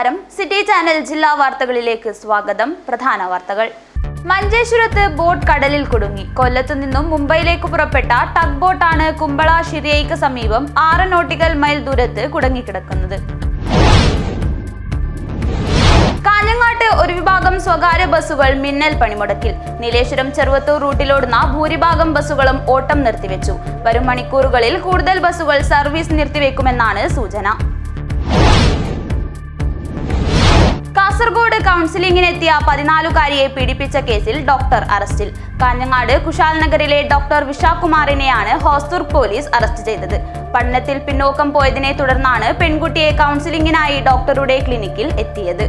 നമസ്കാരം. City channel ജില്ലാ വാർത്തകളിലേക്ക് സ്വാഗതം. പ്രധാന വാർത്തകൾ. മഞ്ചേശ്വരത്ത് ബോട്ട് കടലിൽ കുടുങ്ങി. കൊല്ലത്തു നിന്നും മുംബൈയിലേക്ക് പുറപ്പെട്ട ടഗ് ബോട്ടാണ് കുമ്പള ഷിരിയയ്ക്ക് സമീപം 6 നോട്ടിക്കൽ മൈൽ ദൂരത്ത് കുടുങ്ങിക്കിടക്കുന്നത്. കാഞ്ഞങ്ങാട്ട് ഒരു വിഭാഗം സ്വകാര്യ ബസ്സുകൾ മിന്നൽ പണിമുടക്കിൽ. നീലേശ്വരം ചെറുവത്തൂർ റൂട്ടിലോടുന്ന ഭൂരിഭാഗം ബസ്സുകളും ഓട്ടം നിർത്തിവെച്ചു. വരും മണിക്കൂറുകളിൽ കൂടുതൽ ബസ്സുകൾ സർവീസ് നിർത്തിവെക്കുമെന്നാണ് സൂചന. കാസർഗോഡ് കൗൺസിലിംഗിനെത്തിയ 14-കാരിയെ പീഡിപ്പിച്ച കേസിൽ ഡോക്ടർ അറസ്റ്റിൽ. കാഞ്ഞങ്ങാട് കുശാൽ നഗറിലെ ഡോക്ടർ വിശാഖുമാറിനെയാണ് ഹോസ്ദുർഗ് പോലീസ് അറസ്റ്റ് ചെയ്തത്. പഠനത്തിൽ പിന്നോക്കം പോയതിനെ തുടർന്നാണ് പെൺകുട്ടിയെ കൗൺസിലിംഗിനായി ഡോക്ടറുടെ ക്ലിനിക്കിൽ എത്തിയത്.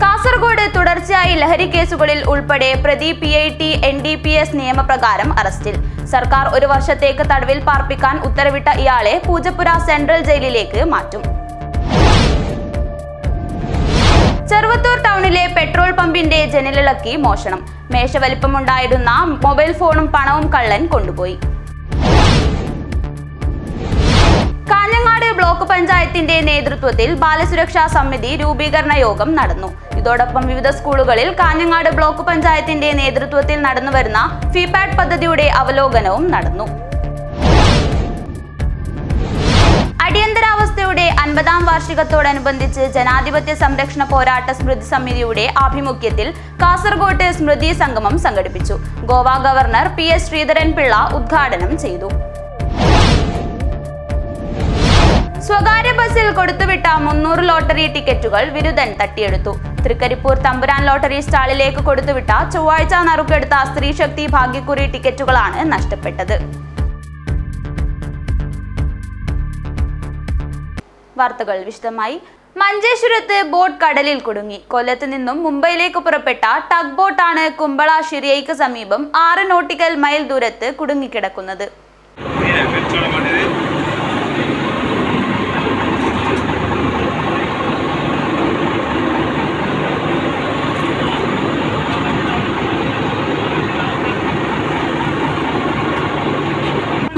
കാസർഗോഡ് തുടർച്ചയായി ലഹരി കേസുകളിൽ ഉൾപ്പെടെ പ്രതി PIT NDPS നിയമപ്രകാരം അറസ്റ്റിൽ. സർക്കാർ 1 വർഷത്തേക്ക് തടവിൽ പാർപ്പിക്കാൻ ഉത്തരവിട്ട ഇയാളെ പൂജപ്പുര സെൻട്രൽ ജയിലിലേക്ക് മാറ്റും. ചെറുവത്തൂർ ടൗണിലെ പെട്രോൾ പമ്പിന്റെ ജനലിളക്കി മോഷണം. മേശവലിപ്പമുണ്ടായിരുന്ന മൊബൈൽ ഫോണും പണവും കള്ളൻ കൊണ്ടുപോയി. കാഞ്ഞങ്ങാട് ബ്ലോക്ക് പഞ്ചായത്തിന്റെ നേതൃത്വത്തിൽ ബാലസുരക്ഷാ സമിതി രൂപീകരണ യോഗം നടന്നു. ഇതോടൊപ്പം വിവിധ സ്കൂളുകളിൽ കാഞ്ഞങ്ങാട് ബ്ലോക്ക് പഞ്ചായത്തിന്റെ നേതൃത്വത്തിൽ നടന്നുവരുന്ന FIPAD പദ്ധതിയുടെ അവലോകനവും നടന്നു. അടിയന്തരാവസ്ഥയുടെ 50ാം വാർഷികത്തോടനുബന്ധിച്ച് ജനാധിപത്യ സംരക്ഷണ പോരാട്ട സ്മൃതി സമിതിയുടെ ആഭിമുഖ്യത്തിൽ കാസർഗോഡ് സ്മൃതി സംഗമം സംഘടിപ്പിച്ചു. ഗോവ ഗവർണർ PS ശ്രീധരൻപിള്ള ഉദ്ഘാടനം ചെയ്തു. സ്വകാര്യ ബസ്സിൽ കൊടുത്തുവിട്ട 300 ലോട്ടറി ടിക്കറ്റുകൾ വിരുദ്ധൻ തട്ടിയെടുത്തു. തൃക്കരിപ്പൂർ തമ്പുരാൻ ലോട്ടറി സ്റ്റാളിലേക്ക് കൊടുത്തുവിട്ട ചൊവ്വാഴ്ച നറുക്കെടുത്ത സ്ത്രീശക്തി ഭാഗ്യക്കുറി ടിക്കറ്റുകളാണ് നഷ്ടപ്പെട്ടത്. വാർത്തകൾ വിശദമായി. മഞ്ചേശ്വരത്ത് ബോട്ട് കടലിൽ കുടുങ്ങി. കൊല്ലത്ത് നിന്നും മുംബൈയിലേക്ക് പുറപ്പെട്ട ടഗ് ബോട്ടാണ് കുമ്പള ഷിരിയയ്ക്ക് സമീപം 6 നോട്ടിക്കൽ മൈൽ ദൂരത്ത് കുടുങ്ങിക്കിടക്കുന്നത്.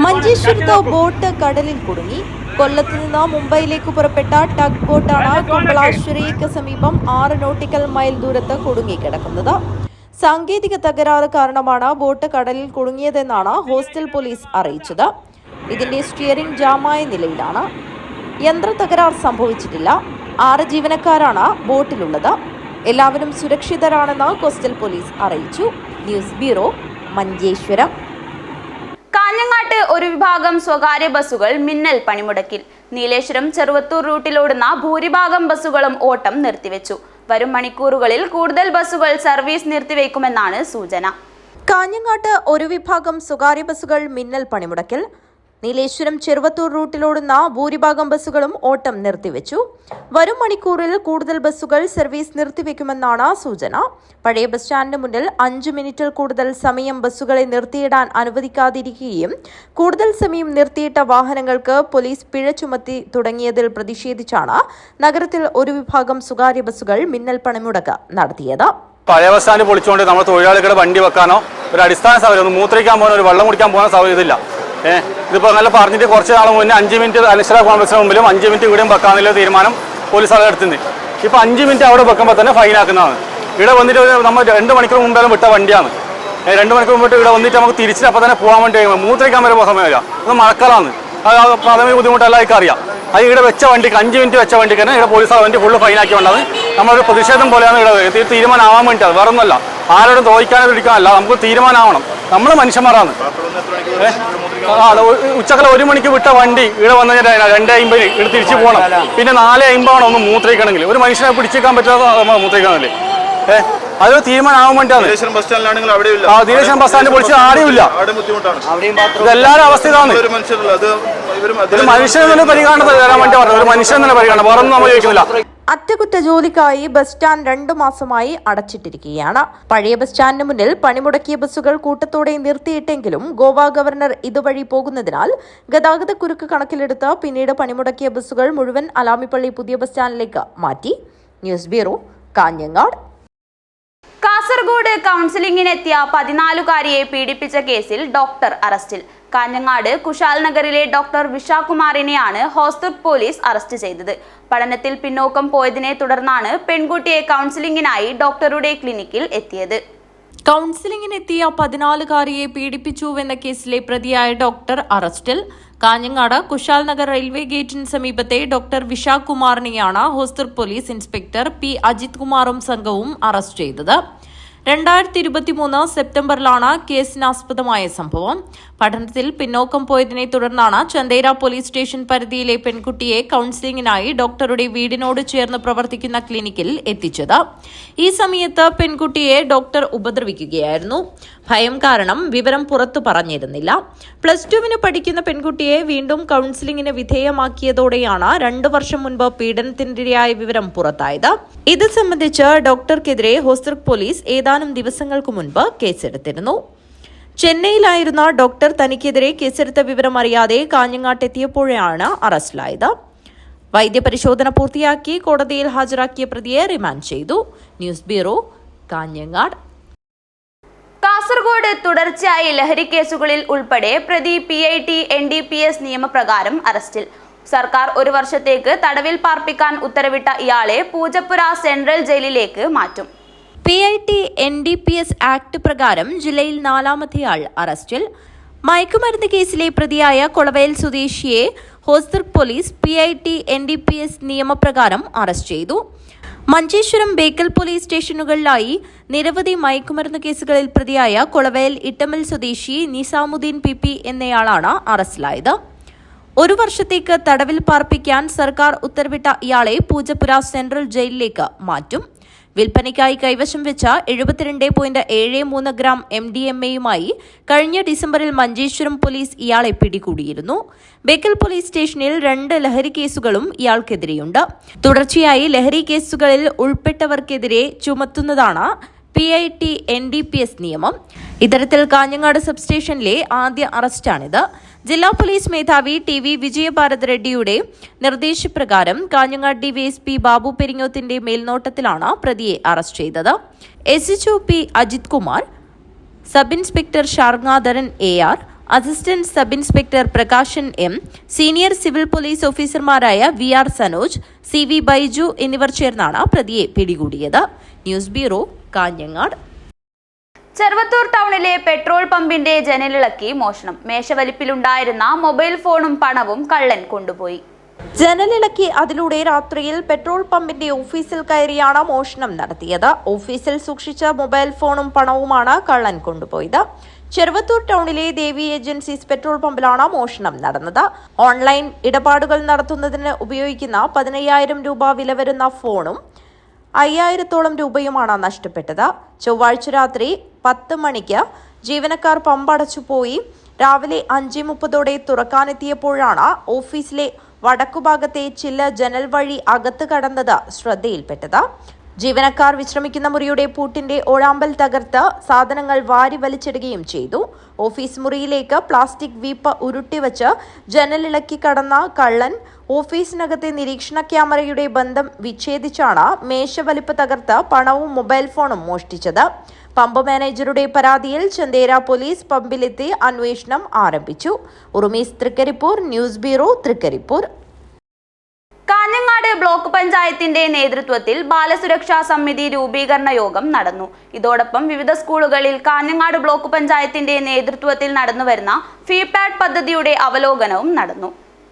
മഞ്ചേശ്വരത്ത് ബോട്ട് കടലിൽ കുടുങ്ങി. കൊല്ലത്ത് നിന്ന് മുംബൈയിലേക്ക് പുറപ്പെട്ട ടഗ് ബോട്ടാണ് കുമ്പള ഷിരിയയ്ക്ക് സമീപം 6 നോട്ടിക്കൽ മൈൽ ദൂരത്ത് കുടുങ്ങിക്കിടക്കുന്നത്. സാങ്കേതിക തകരാറ് കാരണമാണ് ബോട്ട് കടലിൽ കുടുങ്ങിയതെന്നാണ് ഹോസ്റ്റൽ പോലീസ് അറിയിച്ചത്. ഇതിന്റെ സ്റ്റിയറിംഗ് ജാമായ നിലയിലാണ്. യന്ത്ര തകരാർ സംഭവിച്ചിട്ടില്ല. 6 ജീവനക്കാരാണ് ബോട്ടിലുള്ളത്. എല്ലാവരും സുരക്ഷിതരാണെന്ന് കോസ്റ്റൽ പോലീസ് അറിയിച്ചു. News bureau, Manjeshwaram. കാഞ്ഞങ്ങാട്ട് ഒരു വിഭാഗം സ്വകാര്യ ബസ്സുകൾ മിന്നൽ പണിമുടക്കിൽ. നീലേശ്വരം ചെറുവത്തൂർ റൂട്ടിലോടുന്ന ഭൂരിഭാഗം ബസ്സുകളും ഓട്ടം നിർത്തിവെച്ചു. വരും മണിക്കൂറുകളിൽ കൂടുതൽ ബസ്സുകൾ സർവീസ് നിർത്തിവെക്കുമെന്നാണ് സൂചന. കാഞ്ഞങ്ങാട്ട് ഒരു വിഭാഗം സ്വകാര്യ ബസ്സുകൾ മിന്നൽ പണിമുടക്കിൽ. നീലേശ്വരം ചെറുവത്തൂർ റൂട്ടിലോടുന്ന ഭൂരിഭാഗം ബസ്സുകളും ഓട്ടം നിർത്തിവെച്ചു. വരും മണിക്കൂറിൽ കൂടുതൽ ബസ്സുകൾ സർവീസ് നിർത്തിവെക്കുമെന്നാണ് സൂചന. പഴയ ബസ് സ്റ്റാൻഡിന് മുന്നിൽ 5 മിനിറ്റിൽ കൂടുതൽ സമയം ബസ്സുകളെ നിർത്തിയിടാൻ അനുവദിക്കാതിരിക്കുകയും കൂടുതൽ സമയം നിർത്തിയിട്ട വാഹനങ്ങൾക്ക് പോലീസ് പിഴ ചുമത്തി തുടങ്ങിയതിൽ പ്രതിഷേധിച്ചാണ് നഗരത്തിൽ ഒരു വിഭാഗം സ്വകാര്യ ബസ്സുകൾ മിന്നൽ പണിമുടക്ക് നടത്തിയത്. പഴയ ബസ് സ്റ്റാൻഡ് പൊളിച്ചുകൊണ്ട് നമ്മൾ തൊഴിലാളികളുടെ വണ്ടി വെക്കാനോ ഒരു അടിസ്ഥാന സൗകര്യം, ഒന്ന് മൂത്രിക്കാൻ പോകാനോ ഒരു വെള്ളം കുടിക്കാൻ പോകുന്ന സൗകര്യമില്ല. ഇതിപ്പോൾ നല്ല പറഞ്ഞിട്ട് കുറച്ച് നാൾ മുന്നേ 5 മിനിറ്റ് അനശ്വര കോൺഗ്രസിന് മുമ്പിലും 5 മിനിറ്റ് ഇവിടെയും വെക്കാനുള്ള തീരുമാനം പോലീസ് ആളുകൾ എടുത്തുന്നത്. ഇപ്പോൾ 5 മിനിറ്റ് അവിടെ വെക്കുമ്പോൾ തന്നെ ഫൈനാക്കുന്നതാണ്. ഇവിടെ വന്നിട്ട് നമ്മൾ 2 മണിക്കൂർ മുമ്പേ വിട്ട വണ്ടിയാണ്. 2 മണിക്കൂർ മുമ്പിട്ട് ഇവിടെ വന്നിട്ട് നമുക്ക് തിരിച്ചിട്ട് അപ്പോൾ തന്നെ പോകാൻ വേണ്ടി മൂത്രിക്കാൻ വരെ പോകുന്ന സമയമില്ല. അത് മഴക്കാലമാണ്. അത് പ്രാഥമിക ബുദ്ധിമുട്ട് എല്ലാവർക്കും അറിയാം. അത് ഇവിടെ വെച്ച വണ്ടിക്ക് 5 മിനിറ്റ് വെച്ച വണ്ടിക്ക് തന്നെ ഇവിടെ പോലീസ് വണ്ടി ഫുള്ള് ഫൈനാക്കി വേണ്ടത് നമ്മളൊരു പ്രതിഷേധം പോലെയാണ് ഇവിടെ തീരുമാനമാവാൻ വേണ്ടിയിട്ട്. വേറൊന്നുമല്ല, ആരോടും തോന്നിക്കാനോ ഇരിക്കാനല്ല, നമുക്ക് തീരുമാനമാവണം. നമ്മൾ മനുഷ്യന്മാരാണ്. ഉച്ചക്കല 1 മണിക്ക് വിട്ട വണ്ടി ഇവിടെ വന്നു 2:50 ഇവിടെ തിരിച്ചു പോകണം. പിന്നെ 4:50 ഒന്ന് മൂത്രയിക്കണമെങ്കിൽ ഒരു മനുഷ്യനെ പിടിച്ചേക്കാൻ പറ്റാതെ മൂത്രയിക്കാനല്ലേ. അതൊരു തീരുമാനമാവാൻ വേണ്ടിയാണ്. നീലേശ്വരം ബസ് സ്റ്റാൻഡ് പൊളിച്ച് ആരുമില്ല. ഇതെല്ലാവരും അവസ്ഥ ഇതാണ്. ഒരു മനുഷ്യനെ പരിഗണന തരാൻ വേണ്ടി പറഞ്ഞു. ഒരു മനുഷ്യനെ പരിഗണന, വേറൊന്നും നമ്മൾ ചോദിക്കുന്നില്ല. അറ്റകുറ്റ ജോലിക്കായി ബസ് സ്റ്റാൻഡ് 2 മാസമായി അടച്ചിട്ടിരിക്കുകയാണ്. പഴയ ബസ് സ്റ്റാൻഡിന് മുന്നിൽ പണിമുടക്കിയ ബസ്സുകൾ കൂട്ടത്തോടെ നിർത്തിയിട്ടെങ്കിലും ഗോവ ഗവർണർ ഇതുവഴി പോകുന്നതിനാൽ ഗതാഗതക്കുരുക്ക് കണക്കിലെടുത്ത് പിന്നീട് പണിമുടക്കിയ ബസ്സുകൾ മുഴുവൻ അലാമിപ്പള്ളി പുതിയ ബസ് സ്റ്റാൻഡിലേക്ക് മാറ്റി. News bureau, Kanhangad. കാസർഗോഡ് കൗൺസിലിംഗിനെത്തിയ 14-കാരിയെ പീഡിപ്പിച്ച കേസിൽ ഡോക്ടർ അറസ്റ്റിൽ. കാഞ്ഞങ്ങാട് കുശാൽ നഗറിലെ ഡോക്ടർ വിശാഖുമാറിനെയാണ് ഹോസ്ദുർഗ് പോലീസ് അറസ്റ്റ് ചെയ്തത്. പഠനത്തിൽ പിന്നോക്കം പോയതിനെ തുടർന്നാണ് പെൺകുട്ടിയെ കൗൺസിലിംഗിനായി ഡോക്ടറുടെ ക്ലിനിക്കിൽ എത്തിയത്. കൗൺസിലിംഗിനെത്തിയ 14-കാരിയെ പീഡിപ്പിച്ചുവെന്ന കേസിലെ പ്രതിയായ ഡോക്ടർ അറസ്റ്റിൽ. കാഞ്ഞങ്ങാട് കുശാൽ നഗർ റെയിൽവേ ഗേറ്റിന് സമീപത്തെ ഡോക്ടർ വിശാഖുമാറിനെയാണ് Hosdurg police inspector P Ajith കുമാറും സംഘവും അറസ്റ്റ് ചെയ്തത്. 2023 സെപ്റ്റംബറിലാണ് കേസിനാസ്പദമായ സംഭവം. പഠനത്തിൽ പിന്നോക്കം പോയതിനെ തുടർന്നാണ് ചന്ദേര പോലീസ് സ്റ്റേഷൻ പരിധിയിലെ പെൺകുട്ടിയെ കൗൺസിലിംഗിനായി ഡോക്ടറുടെ വീടിനോട് ചേർന്ന് പ്രവർത്തിക്കുന്ന ക്ലിനിക്കിൽ എത്തിച്ചത്. ഈ സമയത്ത് പെൺകുട്ടിയെ ഡോക്ടർ ഉപദ്രവിക്കുകയായിരുന്നു. ഭയം കാരണം വിവരം പുറത്തു പറഞ്ഞിരുന്നില്ല. +2 പഠിക്കുന്ന പെൺകുട്ടിയെ വീണ്ടും കൗൺസിലിംഗിന് വിധേയമാക്കിയതോടെയാണ് 2 വർഷം മുൻപ് പീഡനത്തിനിരയായ വിവരം പുറത്തായത്. ഇത് സംബന്ധിച്ച് ഡോക്ടർക്കെതിരെ ഹോസ്ദുർഗ് പോലീസ് ഏതാനും ദിവസങ്ങൾക്ക് മുൻപ് കേസെടുത്തിരുന്നു. ചെന്നൈയിലായിരുന്ന ഡോക്ടർ തനിക്കെതിരെ കേസെടുത്ത വിവരം അറിയാതെ കാഞ്ഞങ്ങാട്ടെത്തിയപ്പോഴാണ് അറസ്റ്റിലായത്. വൈദ്യപരിശോധന പൂർത്തിയാക്കി കോടതിയിൽ ഹാജരാക്കിയ പ്രതിയെ റിമാൻഡ് ചെയ്തു. News bureau, Kanhangad. കാസർഗോഡ് തുടർച്ചയായി ലഹരി കേസുകളിൽ ഉൾപ്പെടെ പ്രതി PIT NDPS നിയമപ്രകാരം അറസ്റ്റിൽ. സർക്കാർ 1 വർഷത്തേക്ക് തടവിൽ പാർപ്പിക്കാൻ ഉത്തരവിട്ട ഇയാളെ പൂജപ്പുര സെൻട്രൽ ജയിലിലേക്ക് മാറ്റും. PIT NDPS ആക്ട് പ്രകാരം ജില്ലയിൽ 4ാമത്തെയാൾ അറസ്റ്റിൽ. മയക്കുമരുന്ന് കേസിലെ പ്രതിയായ കൊളവയൽ സ്വദേശിയെ ഹോസ്ദുർഗ് പോലീസ് PIT NDPS നിയമപ്രകാരം അറസ്റ്റ് ചെയ്തു. മഞ്ചേശ്വരം, ബേക്കൽ പോലീസ് സ്റ്റേഷനുകളിലായി നിരവധി മയക്കുമരുന്ന് കേസുകളിൽ പ്രതിയായ കൊളവയൽ ഇട്ടമൽ സ്വദേശി നിസാമുദ്ദീൻ PP എന്നയാളാണ് അറസ്റ്റിലായത്. 1 വർഷത്തേക്ക് തടവിൽ പാർപ്പിക്കാൻ സർക്കാർ ഉത്തരവിട്ട ഇയാളെ പൂജപ്പുര സെൻട്രൽ ജയിലിലേക്ക് മാറ്റും. വിൽപ്പനയ്ക്കായി കൈവശം വെച്ച 72.73 ഗ്രാം MDMA-യുമായി കഴിഞ്ഞ ഡിസംബറിൽ മഞ്ചേശ്വരം പോലീസ് ഇയാളെ പിടികൂടിയിരുന്നു. ബേക്കൽ പോലീസ് സ്റ്റേഷനിൽ 2 ലഹരി കേസുകളും ഇയാൾക്കെതിരെയുണ്ട്. തുടർച്ചയായി ലഹരി കേസുകളിൽ ഉൾപ്പെട്ടവർക്കെതിരെ ചുമത്തുന്നതാണ് PIT NDPS നിയമം. ഇത്തരത്തിൽ കാഞ്ഞങ്ങാട് സബ് സ്റ്റേഷനിലെ ആദ്യ അറസ്റ്റാണിത്. ജില്ലാ പോലീസ് മേധാവി TV വിജയഭാരത് റെഡ്ഡിയുടെ നിർദ്ദേശപ്രകാരം കാഞ്ഞങ്ങാട് DVSP ബാബു പെരിങ്ങോത്തിന്റെ മേൽനോട്ടത്തിലാണ് പ്രതിയെ അറസ്റ്റ് ചെയ്തത്. SHO P Ajith Kumar, sub inspector Shargadharan AR, assistant sub inspector Prakashan M, senior civil police ഓഫീസർമാരായ VR സനോജ്, CV ബൈജു എന്നിവർ ചേർന്നാണ് പ്രതിയെ പിടികൂടിയത്. News bureau, Kanhangad. ചെറുവത്തൂർ ടൗണിലെ പെട്രോൾ പമ്പിന്റെ ജനലിളക്കി മോഷണം. മേശവലിപ്പിലുണ്ടായിരുന്ന മൊബൈൽ ഫോണും പണവും കള്ളൻ കൊണ്ടുപോയി. ജനലിളക്കി അതിലൂടെ രാത്രിയിൽ പെട്രോൾ പമ്പിന്റെ ഓഫീസിൽ കയറിയാണ് മോഷണം നടത്തിയത്. ഓഫീസിൽ സൂക്ഷിച്ച മൊബൈൽ ഫോണും പണവുമാണ് കള്ളൻ കൊണ്ടുപോയത്. ചെറുവത്തൂർ ടൗണിലെ ദേവി ഏജൻസീസ് പെട്രോൾ പമ്പിലാണ് മോഷണം നടന്നത്. ഓൺലൈൻ ഇടപാടുകൾ നടത്തുന്നതിന് ഉപയോഗിക്കുന്ന 15,000 രൂപ വില വരുന്ന ഫോണും 5,000-ഓളം രൂപയുമാണ് നഷ്ടപ്പെട്ടത്. ചൊവ്വാഴ്ച രാത്രി 10 മണിക്ക് ജീവനക്കാർ പമ്പടച്ചു പോയി. രാവിലെ 5:30 തുറക്കാനെത്തിയപ്പോഴാണ് ഓഫീസിലെ വടക്കുഭാഗത്തെ ചില്ല് ജനൽ വഴി അകത്ത് കടന്നത് ശ്രദ്ധയിൽപ്പെട്ടത്. ജീവനക്കാർ വിശ്രമിക്കുന്ന മുറിയുടെ പൂട്ടിന്റെ ഓഴാമ്പൽ തകർത്ത് സാധനങ്ങൾ വാരി വലിച്ചിടുകയും ചെയ്തു. ഓഫീസ് മുറിയിലേക്ക് പ്ലാസ്റ്റിക് വീപ്പ് ഉരുട്ടിവച്ച് ജനലിളക്കി കടന്ന കള്ളൻ ഓഫീസിനകത്തെ നിരീക്ഷണ ക്യാമറയുടെ ബന്ധം വിച്ഛേദിച്ചാണ് മേശവലിപ്പ് തകർത്ത് പണവും മൊബൈൽ ഫോണും മോഷ്ടിച്ചത്. പമ്പ് മാനേജറുടെ പരാതിയിൽ ചന്ദേര പോലീസ് പമ്പിലെത്തി അന്വേഷണം ആരംഭിച്ചു. Urumees Trikaripur, news bureau, Trikaripur. Kanhangad block പഞ്ചായത്തിന്റെ നേതൃത്വത്തിൽ ബാലസുരക്ഷാ സമിതി രൂപീകരണ യോഗം നടന്നു. ഇതോടൊപ്പം വിവിധ സ്കൂളുകളിൽ കാഞ്ഞങ്ങാട് ബ്ലോക്ക് പഞ്ചായത്തിന്റെ നേതൃത്വത്തിൽ നടന്നുവരുന്ന ഫീപാഡ് പദ്ധതിയുടെ അവലോകനവും നടന്നു.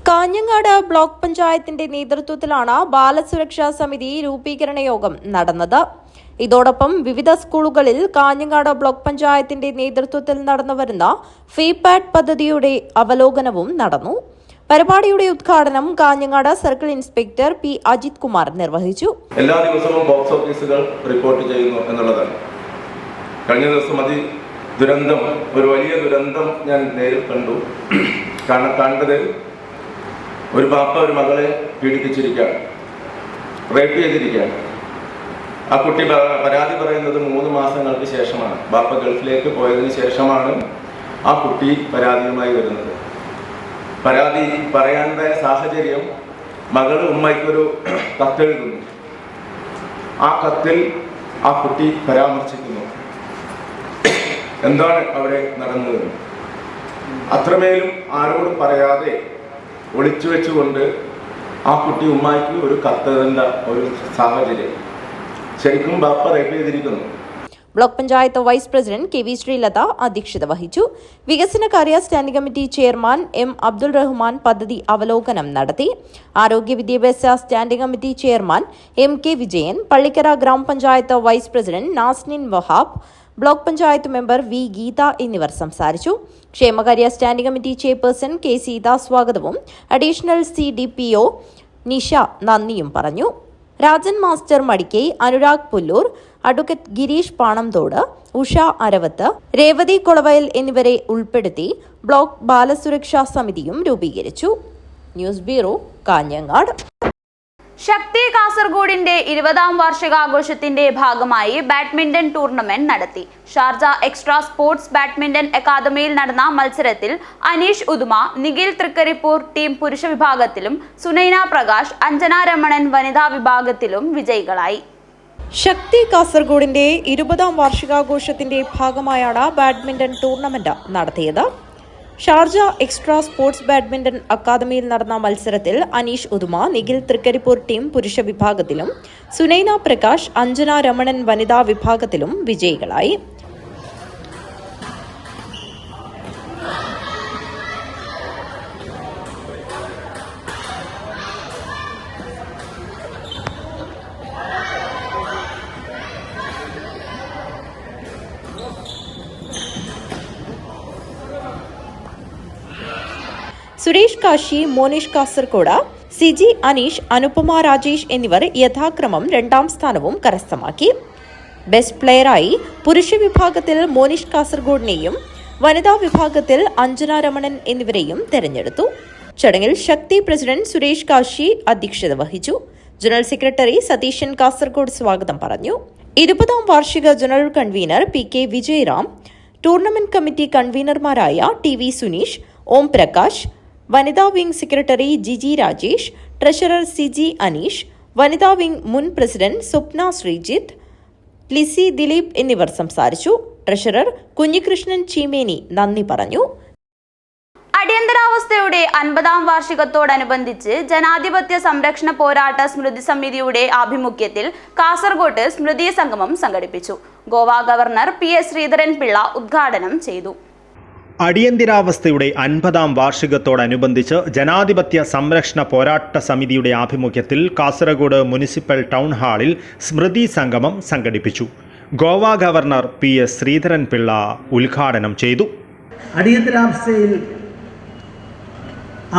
കാഞ്ഞങ്ങാട് ബ്ലോക്ക് പഞ്ചായത്തിന്റെ നേതൃത്വത്തിലാണ് ബാലസുരക്ഷാ സമിതി രൂപീകരണ യോഗം നടന്നത്. ഇതോടൊപ്പം വിവിധ സ്കൂളുകളിൽ കാഞ്ഞങ്ങാട് ബ്ലോക്ക് പഞ്ചായത്തിന്റെ നേതൃത്വത്തിൽ നടന്നുവരുന്ന ഫീപാഡ് പദ്ധതിയുടെ അവലോകനവും നടന്നു. പരിപാടിയുടെ ഉദ്ഘാടനം Kanhangad circle inspector P Ajith Kumar നിർവഹിച്ചു. എല്ലാ ദിവസവും ബോക്സ് ഓഫീസുകൾ റിപ്പോർട്ട് ചെയ്യുന്നു എന്നുള്ളതാണ്. കഴിഞ്ഞ ദിവസം ദുരന്തം, ഒരു വലിയ ദുരന്തം ഞാൻ നേരിൽ കണ്ടു. കണ്ടത് ഒരു ബാപ്പ ഒരു മകളെ പീഡിപ്പിച്ചിരിക്കുകയാണ്, റേപ്പ് ചെയ്തിരിക്കുകയാണ്. ആ കുട്ടി പരാതി പറയുന്നത് 3 മാസങ്ങൾക്ക് ശേഷമാണ്. ബാപ്പ ഗൾഫിലേക്ക് പോയതിന് ശേഷമാണ് ആ കുട്ടി പരാതിയുമായി വരുന്നത്. പരാതി പറയാനുള്ള സാഹചര്യം, മകൾ ഉമ്മയ്ക്കൊരു കത്തെഴുതുന്നു. ആ കത്തിൽ ആ കുട്ടി പരാമർശിക്കുന്നു. എന്താണ് അവിടെ നടന്നത്? അത്രമേലും ആരോട് പറയാതെ ഒളിച്ചു വെച്ചുകൊണ്ട് ആ കുട്ടി ഉമ്മായിക്ക് ഒരു കത്തെഴുതേണ്ട ഒരു സാഹചര്യം. ശരിക്കും ബാപ്പ റേപ്പ് ചെയ്തിരിക്കുന്നു. Block panchayat vice president K V Sreelatha അധ്യക്ഷത വഹിച്ചു. വികസനകാര്യ standing committee chairman M Abdul Rahman പദ്ധതി അവലോകനം നടത്തി. ആരോഗ്യ വിദ്യാഭ്യാസ standing committee chairman M K Vijayan, Pallikkara ഗ്രാമപഞ്ചായത്ത് vice president Nasnin Wahab, block panchayat member V Geetha എന്നിവർ സംസാരിച്ചു. ക്ഷേമകാര്യ standing committee chairperson K Seetha സ്വാഗതവും അഡീഷണൽ CDPO നിഷ നന്ദിയും പറഞ്ഞു. രാജൻ മാസ്റ്റർ മടിക്കൈ, അനുരാഗ് പുല്ലൂർ, അഡ്വക്കേറ്റ് ഗിരീഷ് പാണംതോട്, ഉഷ അരവത്ത്, രേവതി കൊളവയൽ എന്നിവരെ ഉൾപ്പെടുത്തി ബ്ലോക്ക് ബാലസുരക്ഷാ സമിതിയും രൂപീകരിച്ചു. News bureau, Kanhangad. ശക്തി കാസർഗോഡിന്റെ 20ാം വാർഷികാഘോഷത്തിന്റെ ഭാഗമായി ബാഡ്മിന്റൺ ടൂർണമെന്റ് നടത്തി. ഷാർജ എക്സ്ട്രാ സ്പോർട്സ് ബാഡ്മിന്റൺ അക്കാദമിയിൽ നടന്ന മത്സരത്തിൽ അനീഷ് ഉദുമ, നിഖിൽ തൃക്കരിപ്പൂർ ടീം പുരുഷ വിഭാഗത്തിലും സുനൈന പ്രകാശ്, അഞ്ജന രമണൻ വനിതാ വിഭാഗത്തിലും വിജയികളായി. ശക്തി കാസർഗോഡിന്റെ 20ാം വാർഷികാഘോഷത്തിന്റെ ഭാഗമായാണ് ബാഡ്മിന്റൺ ടൂർണമെന്റ് നടത്തിയത്. ഷാർജ എക്സ്ട്രാ സ്പോർട്സ് ബാഡ്മിന്റൺ അക്കാദമിയിൽ നടന്ന മത്സരത്തിൽ അനീഷ് ഉദുമ, നിഖിൽ തൃക്കരിപ്പൂർ ടീം പുരുഷ വിഭാഗത്തിലും സുനൈന പ്രകാശ്, അഞ്ജന രമണൻ വനിതാ വിഭാഗത്തിലും വിജയികളായി. സുരേഷ് കാശി, മോനിഷ് കാസർകോട്, സിജി അനീഷ്, അനുപമ രാജേഷ് എന്നിവർ യഥാക്രമം 2ാം സ്ഥാനവും കരസ്ഥമാക്കി. ബെസ്റ്റ് പ്ലെയറായി പുരുഷ വിഭാഗത്തിൽ മോനിഷ് കാസർഗോഡിനെയും വനിതാ വിഭാഗത്തിൽ അഞ്ജന രമണൻ എന്നിവരെയും തെരഞ്ഞെടുത്തു. ചടങ്ങിൽ ശക്തി പ്രസിഡന്റ് സുരേഷ് കാശി അധ്യക്ഷത വഹിച്ചു. ജനറൽ സെക്രട്ടറി സതീശൻ കാസർഗോഡ് സ്വാഗതം പറഞ്ഞു. 20ാം വാർഷിക general convener PK Vijayaram, tournament committee കൺവീനർമാരായ TV സുനീഷ്, ഓം പ്രകാശ്, വനിതാ wing secretary Jiji Rajesh, treasurer CG Aneesh, വനിതാ വിംഗ് മുൻ പ്രസിഡന്റ് സ്വപ്ന ശ്രീജിത്ത്, ലിസി ദിലീപ് എന്നിവർ സംസാരിച്ചു. ട്രഷറർ കുഞ്ഞികൃഷ്ണൻ ചീമേനി നന്ദി പറഞ്ഞു. അടിയന്തരാവസ്ഥയുടെ 50ാം വാർഷികത്തോടനുബന്ധിച്ച് ജനാധിപത്യ സംരക്ഷണ പോരാട്ട സ്മൃതി സമിതിയുടെ ആഭിമുഖ്യത്തിൽ കാസർഗോഡ് സ്മൃതി സംഗമം സംഘടിപ്പിച്ചു. ഗോവ ഗവർണർ PS ശ്രീധരൻപിള്ള ഉദ്ഘാടനം ചെയ്തു. അടിയന്തരാവസ്ഥയുടെ 50ാം വാർഷികത്തോടനുബന്ധിച്ച് ജനാധിപത്യ സംരക്ഷണ പോരാട്ട സമിതിയുടെ ആഭിമുഖ്യത്തിൽ കാസർഗോഡ് മുനിസിപ്പൽ ടൗൺ ഹാളിൽ സ്മൃതി സംഗമം സംഘടിപ്പിച്ചു. ഗോവ ഗവർണർ PS ശ്രീധരൻപിള്ള ഉദ്ഘാടനം ചെയ്തു. അടിയന്തരാവസ്ഥയിൽ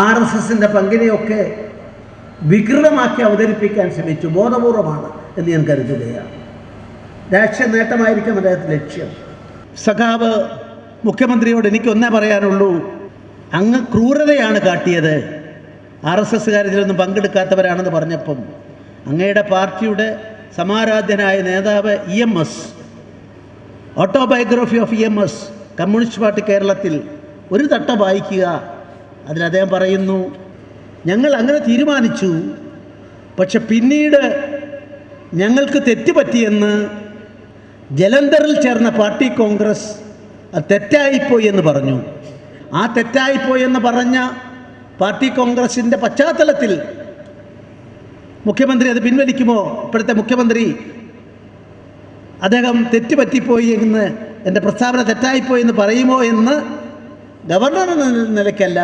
RSSന്റെ പങ്കിനെയൊക്കെ വികൃതമാക്കി അവതരിപ്പിക്കാൻ ശ്രമിച്ചു. ബോധപൂർവമാണ് എന്ന് ഞാൻ കരുതുകയാണ്. രാഷ്ട്രീയ നേട്ടമായിരിക്കും അദ്ദേഹത്തിൻ്റെ ലക്ഷ്യം. സഖാവ് മുഖ്യമന്ത്രിയോട് എനിക്കൊന്നേ പറയാനുള്ളൂ, അങ്ങ് ക്രൂരതയാണ് കാട്ടിയത്. RSSകാർ ഇതിലൊന്നും പങ്കെടുക്കാത്തവരാണെന്ന് പറഞ്ഞപ്പം അങ്ങയുടെ പാർട്ടിയുടെ സമാരാധ്യനായ നേതാവ് EMS, autobiography of EMS, communist party കേരളത്തിൽ ഒരു തട്ട വായിക്കുക. അതിൽ അദ്ദേഹം പറയുന്നു, ഞങ്ങൾ അങ്ങനെ തീരുമാനിച്ചു, പക്ഷെ പിന്നീട് ഞങ്ങൾക്ക് തെറ്റുപറ്റിയെന്ന് ജലന്ധറിൽ ചേർന്ന പാർട്ടി കോൺഗ്രസ് അത് തെറ്റായിപ്പോയി എന്ന് പറഞ്ഞു. ആ തെറ്റായിപ്പോയി എന്ന് പറഞ്ഞ പാർട്ടി കോൺഗ്രസിൻ്റെ പശ്ചാത്തലത്തിൽ മുഖ്യമന്ത്രി അത് പിൻവലിക്കുമോ? ഇപ്പോഴത്തെ മുഖ്യമന്ത്രി അദ്ദേഹം തെറ്റുപറ്റിപ്പോയി എന്ന്, എൻ്റെ പ്രസ്താവന തെറ്റായിപ്പോയി എന്ന് പറയുമോ എന്ന് ഗവർണർ എന്ന നിലയ്ക്കല്ല,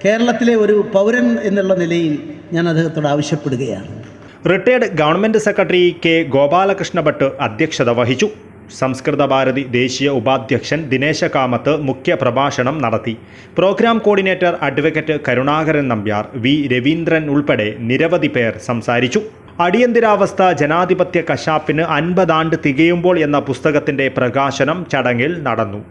കേരളത്തിലെ ഒരു പൗരൻ എന്നുള്ള നിലയിൽ ഞാൻ അദ്ദേഹത്തോട് ആവശ്യപ്പെടുകയാണ്. Retired government secretary K Gopalakrishna Bhat അധ്യക്ഷത വഹിച്ചു. സംസ്കൃത ഭാരതി ദേശീയ ഉപാധ്യക്ഷൻ ദിനേശ കാമത്ത് മുഖ്യ പ്രഭാഷണം നടത്തി. Programme coordinator advocate Karunakaran Nambiar, V Raveendran ഉൾപ്പെടെ നിരവധി പേർ സംസാരിച്ചു. അടിയന്തരാവസ്ഥ ജനാധിപത്യ കശാപ്പിന് 50 ആണ്ട് തികയുമ്പോൾ എന്ന പുസ്തകത്തിൻ്റെ പ്രകാശനം ചടങ്ങിൽ നടന്നു.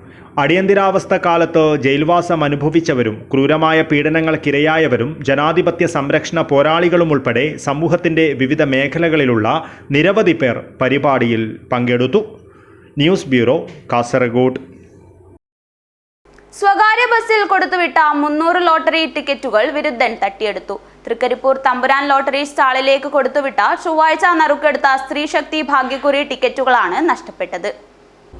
അടിയന്തരാവസ്ഥ കാലത്ത് ജയിൽവാസം അനുഭവിച്ചവരും ക്രൂരമായ പീഡനങ്ങൾക്കിരയായവരും ജനാധിപത്യ സംരക്ഷണ പോരാളികളും ഉൾപ്പെടെ സമൂഹത്തിൻ്റെ വിവിധ മേഖലകളിലുള്ള നിരവധി പേർ പരിപാടിയിൽ പങ്കെടുത്തു. News bureau, Kasaragod. സ്വകാര്യ ബസ്സിൽ കൊടുത്തുവിട്ട 300 ലോട്ടറി ടിക്കറ്റുകൾ വിരുദ്ധൻ തട്ടിയെടുത്തു. തൃക്കരിപ്പൂർ തമ്പുരാൻ ലോട്ടറി സ്റ്റാളിലേക്ക് കൊടുത്തുവിട്ട ചൊവ്വാഴ്ച നറുക്കെടുത്ത സ്ത്രീശക്തി ഭാഗ്യക്കുറി ടിക്കറ്റുകളാണ് നഷ്ടപ്പെട്ടത്.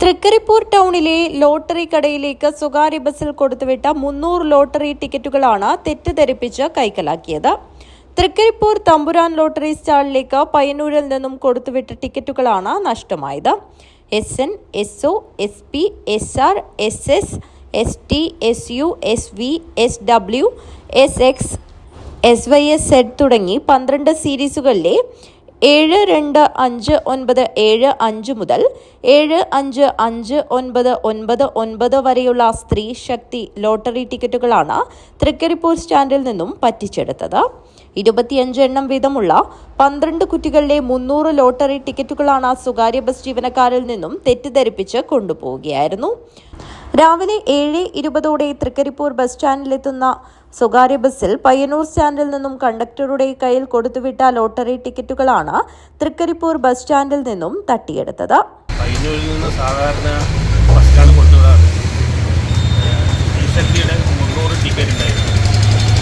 തൃക്കരിപ്പൂർ ടൗണിലെ ലോട്ടറി കടയിലേക്ക് സ്വകാര്യ ബസ്സിൽ കൊടുത്തുവിട്ട 300 ലോട്ടറി ടിക്കറ്റുകളാണ് തെറ്റിദ്ധരിപ്പിച്ച് കൈക്കലാക്കിയത്. തൃക്കരിപ്പൂർ തമ്പുരാൻ ലോട്ടറി സ്റ്റാളിലേക്ക് പയ്യന്നൂരിൽ നിന്നും കൊടുത്തുവിട്ട ടിക്കറ്റുകളാണ് നഷ്ടമായത്. SN, SO, SP, SR, SS, ST, SU, SV, SW, SX, SYSZ തുടങ്ങി 12 സീരീസുകളിലെ 725975 മുതൽ 755999 വരെയുള്ള സ്ത്രീ ശക്തി ലോട്ടറി ടിക്കറ്റുകളാണ് തൃക്കരിപ്പൂർ സ്റ്റാൻഡിൽ നിന്നും പറ്റിച്ചെടുത്തത്. 25 എണ്ണം വീതമുള്ള 12 കുറ്റികളിലെ 300 ലോട്ടറി ടിക്കറ്റുകളാണ് സ്വകാര്യ ബസ് ജീവനക്കാരിൽ നിന്നും തെറ്റിദ്ധരിപ്പിച്ച് കൊണ്ടുപോവുകയായിരുന്നു. രാവിലെ 7:20 തൃക്കരിപ്പൂർ ബസ് സ്റ്റാൻഡിലെത്തുന്ന സ്വകാര്യ ബസ്സിൽ പയ്യന്നൂർ സ്റ്റാൻഡിൽ നിന്നും കണ്ടക്ടറുടെ കയ്യിൽ കൊടുത്തുവിട്ട ലോട്ടറി ടിക്കറ്റുകളാണ് തൃക്കരിപ്പൂർ ബസ് സ്റ്റാൻഡിൽ നിന്നും തട്ടിയെടുത്തത്. പയ്യന്നൂരിൽ നിന്ന് സാധാരണ ബസ്സാണ് കൊടുത്തുവിടാറ്. ശക്തിയുടെ 300 ടിക്കറ്റ് ഉണ്ടായിരുന്നു.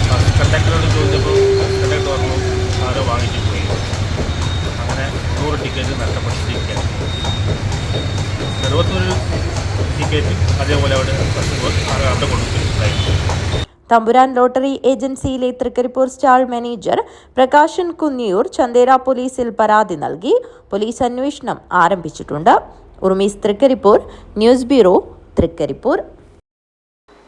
ബസ് കണ്ടക്ടറോട് ചോദിച്ചപ്പോൾ ബസ് കണ്ടക്ടർ പറഞ്ഞു ആരോ വാങ്ങിച്ചു പോയി. അങ്ങനെ 100 ടിക്കറ്റ് നഷ്ടപ്പെട്ടിരിക്കുകയാണ്. ചെറുവത്തൂർ ടിക്കറ്റ് അതേപോലെ അവിടെ കൊടുത്തിട്ടുണ്ടായിരുന്നു. തമ്പുരാൻ ലോട്ടറി ഏജൻസിയിലെ തൃക്കരിപ്പൂർ സ്റ്റാൾ മാനേജർ പ്രകാശൻ കുന്നിയൂർ ചന്ദേര പോലീസിൽ പരാതി നൽകി. പോലീസ് അന്വേഷണം ആരംഭിച്ചിട്ടുണ്ട്. Urmees Trikaripur, news bureau, Trikaripur.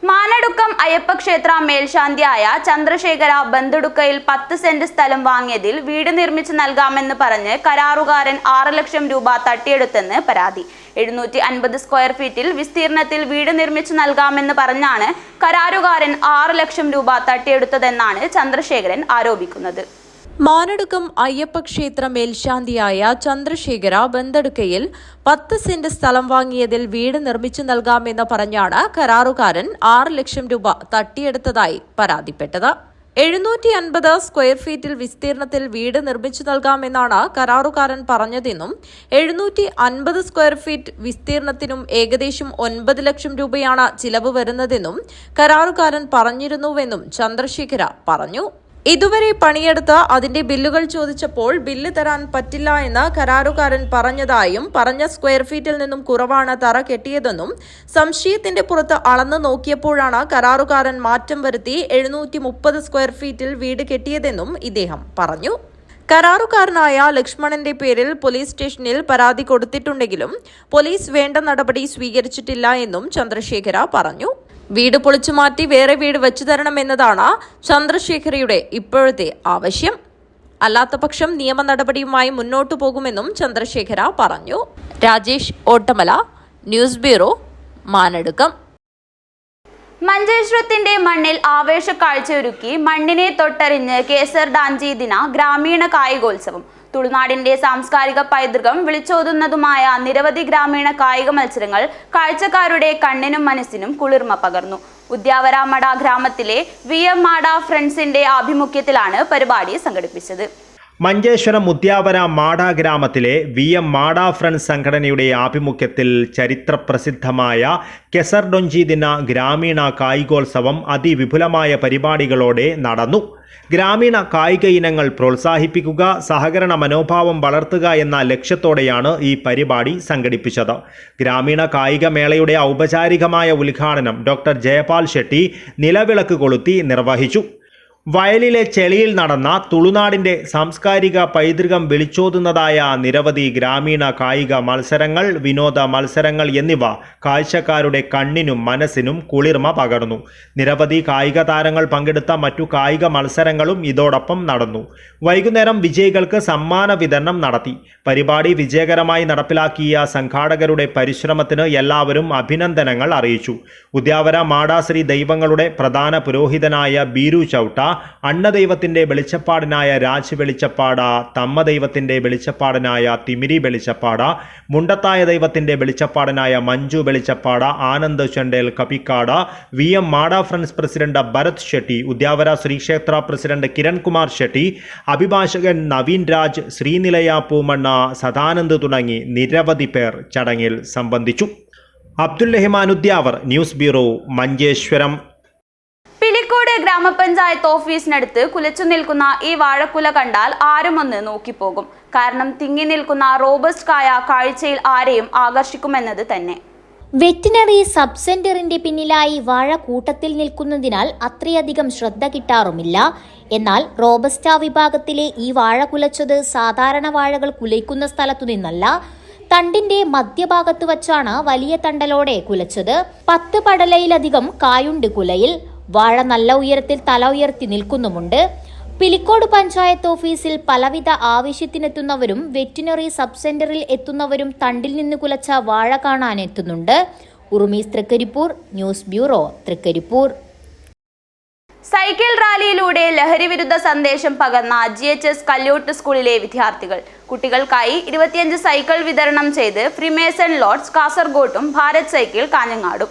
മാനടുക്കം അയ്യപ്പ ക്ഷേത്ര മേൽശാന്തിയായ ചന്ദ്രശേഖര ബന്തുടുക്കയിൽ 10 സെന്റ് സ്ഥലം വാങ്ങിയതിൽ വീട് നിർമ്മിച്ചു നൽകാമെന്ന് പറഞ്ഞ് കരാറുകാരൻ 6 ലക്ഷം രൂപ തട്ടിയെടുത്തെന്ന് പരാതി. 750 സ്ക്വയർ ഫീറ്റിൽ വിസ്തീർണത്തിൽ വീട് നിർമ്മിച്ചു നൽകാമെന്ന് പറഞ്ഞാണ് കരാറുകാരൻ 6 ലക്ഷം രൂപ തട്ടിയെടുത്തതെന്നാണ് ചന്ദ്രശേഖരൻ ആരോപിക്കുന്നത്. മാനടുക്കം അയ്യപ്പ ക്ഷേത്ര മേൽശാന്തിയായ ചന്ദ്രശേഖര ബന്തെടുക്കയിൽ 10 സെന്റ് സ്ഥലം വാങ്ങിയതിൽ വീട് നിർമ്മിച്ചു നൽകാമെന്ന് പറഞ്ഞാണ് കരാറുകാരൻ 6 ലക്ഷം രൂപ തട്ടിയെടുത്തതായി പരാതിപ്പെട്ടത്. 750 സ്ക്വയർ ഫീറ്റിൽ വിസ്തീർണത്തിൽ വീട് നിർമ്മിച്ചു നൽകാമെന്നാണ് കരാറുകാരൻ പറഞ്ഞതെന്നും 750 സ്ക്വയർ ഫീറ്റ് വിസ്തീർണത്തിനും ഏകദേശം 9 ലക്ഷം രൂപയാണ് ചിലവ് വരുന്നതെന്നും കരാറുകാരൻ പറഞ്ഞിരുന്നുവെന്നും ചന്ദ്രശേഖര പറഞ്ഞു. ഇതുവരെ പണിയെടുത്ത് അതിന്റെ ബില്ലുകൾ ചോദിച്ചപ്പോൾ ബില്ല് തരാൻ പറ്റില്ല എന്ന് കരാറുകാരൻ പറഞ്ഞതായും പറഞ്ഞ സ്ക്വയർ ഫീറ്റിൽ നിന്നും കുറവാണ് തറ കെട്ടിയതെന്നും സംശയത്തിന്റെ പുറത്ത് അളന്നു നോക്കിയപ്പോഴാണ് കരാറുകാരൻ മാറ്റം വരുത്തി 730 സ്ക്വയർ ഫീറ്റിൽ വീട് കെട്ടിയതെന്നും ഇദ്ദേഹം പറഞ്ഞു. കരാറുകാരനായ ലക്ഷ്മണന്റെ പേരിൽ പോലീസ് സ്റ്റേഷനിൽ പരാതി കൊടുത്തിട്ടുണ്ടെങ്കിലും പോലീസ് വേണ്ട നടപടി സ്വീകരിച്ചിട്ടില്ല എന്നും ചന്ദ്രശേഖര പറഞ്ഞു. വീട് പൊളിച്ചുമാറ്റി വേറെ വീട് വെച്ചു തരണമെന്നതാണ് ചന്ദ്രശേഖരയുടെ ഇപ്പോഴത്തെ ആവശ്യം. അല്ലാത്തപക്ഷം നിയമ നടപടിയുമായി മുന്നോട്ടു പോകുമെന്നും ചന്ദ്രശേഖര പറഞ്ഞു. Rajesh Ottamala, news bureau, Manadukkam. മഞ്ചേശ്വരത്തിന്റെ മണ്ണിൽ ആവേശ കാഴ്ചയൊരുക്കി മണ്ണിനെ തൊട്ടറിഞ്ഞ് കേസർ ഡാഞ്ചി ദിന ഗ്രാമീണ കായികോത്സവം. തുളുനാടിന്റെ സാംസ്കാരിക പൈതൃകം വിളിച്ചോതുന്നതുമായ നിരവധി ഗ്രാമീണ കായിക മത്സരങ്ങൾ കാഴ്ചക്കാരുടെ കണ്ണിനും മനസ്സിനും കുളിർമ പകർന്നു. ഉദ്യാവര മട ഗ്രാമത്തിലെ VM മാട ഫ്രണ്ട്സിന്റെ ആഭിമുഖ്യത്തിലാണ് പരിപാടി സംഘടിപ്പിച്ചത്. മഞ്ചേശ്വരം ഉദ്യാവര മാട ഗ്രാമത്തിലെ VM മാട ഫ്രണ്ട്സ് സംഘടനയുടെ ആഭിമുഖ്യത്തിൽ ചരിത്രപ്രസിദ്ധമായ കെസർ ഡൊഞ്ചി ദിന ഗ്രാമീണ കായികോത്സവം അതിവിപുലമായ പരിപാടികളോടെ നടന്നു. ഗ്രാമീണ കായിക ഇനങ്ങൾ പ്രോത്സാഹിപ്പിക്കുക, സഹകരണ മനോഭാവം വളർത്തുക എന്ന ലക്ഷ്യത്തോടെയാണ് ഈ പരിപാടി സംഘടിപ്പിച്ചത്. ഗ്രാമീണ കായിക മേളയുടെ ഔപചാരികമായ ഉദ്ഘാടനം ഡോക്ടർ ജയപാൽ ഷെട്ടി നിലവിളക്ക് കൊളുത്തി നിർവഹിച്ചു. വയലിലെ ചെളിയിൽ നടന്ന തുളുനാടിൻ്റെ സാംസ്കാരിക പൈതൃകം വിളിച്ചോതുന്നതായ നിരവധി ഗ്രാമീണ കായിക മത്സരങ്ങൾ, വിനോദ മത്സരങ്ങൾ എന്നിവ കാഴ്ചക്കാരുടെ കണ്ണിനും മനസ്സിനും കുളിർമ പകർന്നു. നിരവധി കായിക താരങ്ങൾ പങ്കെടുത്ത മറ്റു കായിക മത്സരങ്ങളും ഇതോടൊപ്പം നടന്നു. വൈകുന്നേരം വിജയികൾക്ക് സമ്മാന വിതരണം നടത്തി. പരിപാടി വിജയകരമായി നടപ്പിലാക്കിയ സംഘാടകരുടെ പരിശ്രമത്തിന് എല്ലാവരും അഭിനന്ദനങ്ങൾ അറിയിച്ചു. ഉദ്യാവര മാടാശ്രീ ദൈവങ്ങളുടെ പ്രധാന പുരോഹിതനായ ബീരു ചൗട്ട, അന്നദൈവത്തിൻ്റെ വെളിച്ചപ്പാടിനായ രാജ് വെളിച്ചപ്പാട, തമ്മ ദൈവത്തിൻ്റെ വെളിച്ചപ്പാടിനായ തിമിരി വെളിച്ചപ്പാട, മുണ്ടത്തായ ദൈവത്തിൻ്റെ വെളിച്ചപ്പാടിനായ മഞ്ജു വെളിച്ചപ്പാട, ആനന്ദ് ചണ്ടേൽ കപിക്കാട, VM മാട ഫ്രണ്ട്സ് പ്രസിഡന്റ് ഭരത് ഷെട്ടി, ഉദ്യാവര ശ്രീക്ഷേത്ര പ്രസിഡന്റ് കിരൺകുമാർ ഷെട്ടി, അഭിഭാഷകൻ നവീൻ രാജ്, ശ്രീനിലയ പൂമണ്ണ, സദാനന്ദ് തുടങ്ങി നിരവധി പേർ ചടങ്ങിൽ സംബന്ധിച്ചു. Abdul Rahman Udyavar, news bureau, Manjeshwaram. പിലിക്കോട് ഗ്രാമപഞ്ചായത്ത് ഓഫീസിനടുത്ത് കുലച്ചു നിൽക്കുന്ന ഈ വാഴക്കുല കണ്ടാൽ ആരുമൊന്ന് നോക്കിപ്പോകും. കാരണം തിങ്ങി നിൽക്കുന്ന റോബസ്റ്റ് കായ കാഴ്ചയിൽ ആരെയും ആകർഷിക്കുമെന്നത് തന്നെ. വെറ്റിനറി സബ് സെന്ററിന്റെ പിന്നിലായി വാഴ കൂട്ടത്തിൽ നിൽക്കുന്നതിനാൽ അത്രയധികം ശ്രദ്ധ കിട്ടാറുമില്ല. എന്നാൽ റോബസ്റ്റ വിഭാഗത്തിലെ ഈ വാഴ കുലച്ചത് സാധാരണ വാഴകൾ കുലയ്ക്കുന്ന സ്ഥലത്തു നിന്നല്ല, തണ്ടിന്റെ മധ്യഭാഗത്ത് വച്ചാണ് വലിയ തണ്ടലോടെ കുലച്ചത്. 10 പടലയിലധികം കായുണ്ട് കുലയിൽ. വാഴ നല്ല ഉയരത്തിൽ തല ഉയർത്തി നിൽക്കുന്നുമുണ്ട്. പിലിക്കോട് പഞ്ചായത്ത് ഓഫീസിൽ പലവിധ ആവശ്യത്തിനെത്തുന്നവരും വെറ്റിനറി സബ് സെന്ററിൽ എത്തുന്നവരും തണ്ടിൽ നിന്ന് കുലച്ച വാഴ കാണാൻ എത്തുന്നുണ്ട്. Urumees Trikaripur, news bureau, Trikaripur. Cycle റാലിയിലൂടെ ലഹരിവിരുദ്ധ സന്ദേശം പകർന്ന GHS കല്യോട്ട് സ്കൂളിലെ വിദ്യാർത്ഥികൾ. കുട്ടികൾക്കായി 25 സൈക്കിൾ വിതരണം ചെയ്ത് ഫ്രീമേസൺ ലോഡ്സ് കാസർഗോട്ടും ഭാരത് സൈക്കിൾ കാഞ്ഞങ്ങാടും.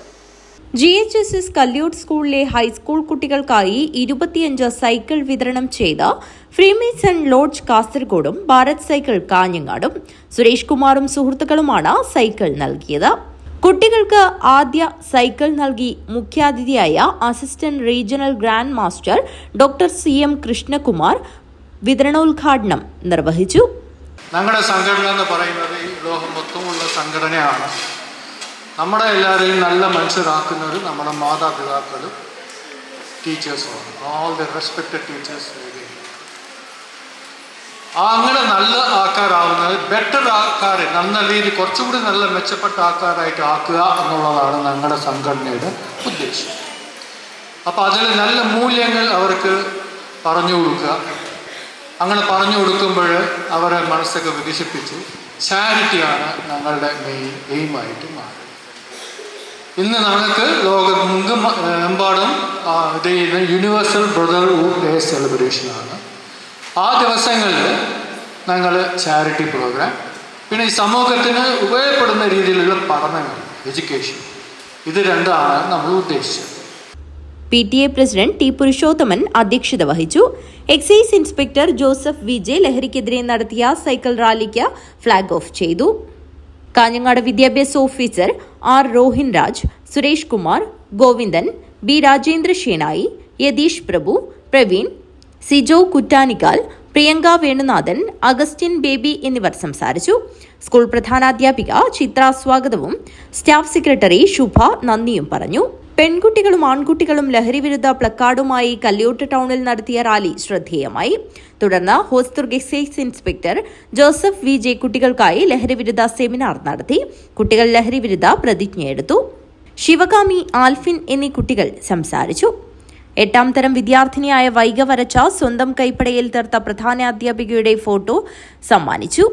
GHSS കല്യോട്ട് സ്കൂളിലെ ഹൈസ്കൂൾ കുട്ടികൾക്കായി 25 സൈക്കിൾ വിതരണം ചെയ്ത ഫ്രീമേസൺ ലോഡ്ജ് കാസർഗോഡും ഭാരത് സൈക്കിൾ കാഞ്ഞങ്ങാടും. സുരേഷ് കുമാറും സുഹൃത്തുക്കളുമാണ് സൈക്കിൾ നൽകിയത്. കുട്ടികൾക്ക് ആദ്യ സൈക്കിൾ നൽകി മുഖ്യാതിഥിയായ assistant regional grand master doctor CM Krishnakumar വിതരണോദ്ഘാടനം നിർവഹിച്ചു. ഞങ്ങളുടെ സംഘടന എന്ന് പറയുന്നത് ഈ ലോകം മൊത്തമുള്ള സംഘടനയാണ്. നമ്മുടെ എല്ലാവരെയും നല്ല മനുഷ്യരാക്കുന്നത് നമ്മുടെ മാതാപിതാക്കളും ടീച്ചേഴ്സുമാണ്. All the respected teachers. അങ്ങനെ നല്ല ആൾക്കാരാവുന്നത്, ബെറ്റർ ആൾക്കാരെ നല്ല രീതി കുറച്ചുകൂടി നല്ല മെച്ചപ്പെട്ട ആൾക്കാരായിട്ട് ആക്കുക എന്നുള്ളതാണ് ഞങ്ങളുടെ സംഘടനയുടെ ഉദ്ദേശം. അപ്പോൾ അതിൽ നല്ല മൂല്യങ്ങൾ അവർക്ക് പറഞ്ഞു കൊടുക്കുക. അങ്ങനെ പറഞ്ഞു കൊടുക്കുമ്പോൾ അവരെ മനസ്സൊക്കെ വികസിപ്പിച്ച് ചാരിറ്റിയാണ് ഞങ്ങളുടെ മെയിൻ എയിമായിട്ട് മാറുന്നത്. ഇന്ന് ഞങ്ങൾക്ക് ലോകമെമ്പാടും ഇത് ചെയ്യുന്ന യൂണിവേഴ്സൽ ബ്രദർഹുഡ് ഡേ സെലിബ്രേഷനാണ്. ആ ദിവസങ്ങളിൽ ഞങ്ങൾ ചാരിറ്റി പ്രോഗ്രാം, പിന്നെ ഈ സമൂഹത്തിന് ഉപയോഗപ്പെടുന്ന രീതിയിലുള്ള പഠനങ്ങൾ, എഡ്യൂക്കേഷൻ, ഇത് രണ്ടാണ് നമ്മൾ ഉദ്ദേശിച്ചത്. PTA പ്രസിഡന്റ് T പുരുഷോത്തമൻ അധ്യക്ഷത വഹിച്ചു. എക്സൈസ് ഇൻസ്പെക്ടർ ജോസഫ് VJ ലഹരിക്കെതിരെ നടത്തിയ സൈക്കിൾ റാലിക്ക് ഫ്ളാഗ് ഓഫ് ചെയ്തു. കാഞ്ഞങ്ങാട് വിദ്യാഭ്യാസ officer R Rohin Raj, Suresh Kumar, Govindan, B Rajendra Shenoy, Yatheesh Prabhu, Praveen, Sijo Kuttanikkal, Priyanka Venunathan, Augustine Baby എന്നിവർ സംസാരിച്ചു. സ്കൂൾ പ്രധാനാധ്യാപിക ചിത്ര സ്വാഗതവും സ്റ്റാഫ് സെക്രട്ടറി ശുഭ നന്ദിയും പറഞ്ഞു. പെൺകുട്ടികളും ആൺകുട്ടികളും ലഹരിവിരുദ്ധ പ്ലക്കാർഡുമായി കല്യോട്ട് ടൗണിൽ നടത്തിയ റാലി ശ്രദ്ധേയമായി. തുടർന്ന് Hosdurg excise inspector Joseph VJ കുട്ടികൾക്കായി ലഹരിവിരുദ്ധ സെമിനാർ നടത്തി. കുട്ടികൾ ലഹരിവിരുദ്ധ പ്രതിജ്ഞയെടുത്തു. ശിവകാമി, ആൽഫിൻ എന്നീ കുട്ടികൾ സംസാരിച്ചു. 8ാം തരം വിദ്യാർത്ഥിനിയായ വൈഗ വരച്ച സ്വന്തം കൈപ്പടയിൽ തീർത്ത പ്രധാനാധ്യാപികയുടെ ഫോട്ടോ സമ്മാനിച്ചു.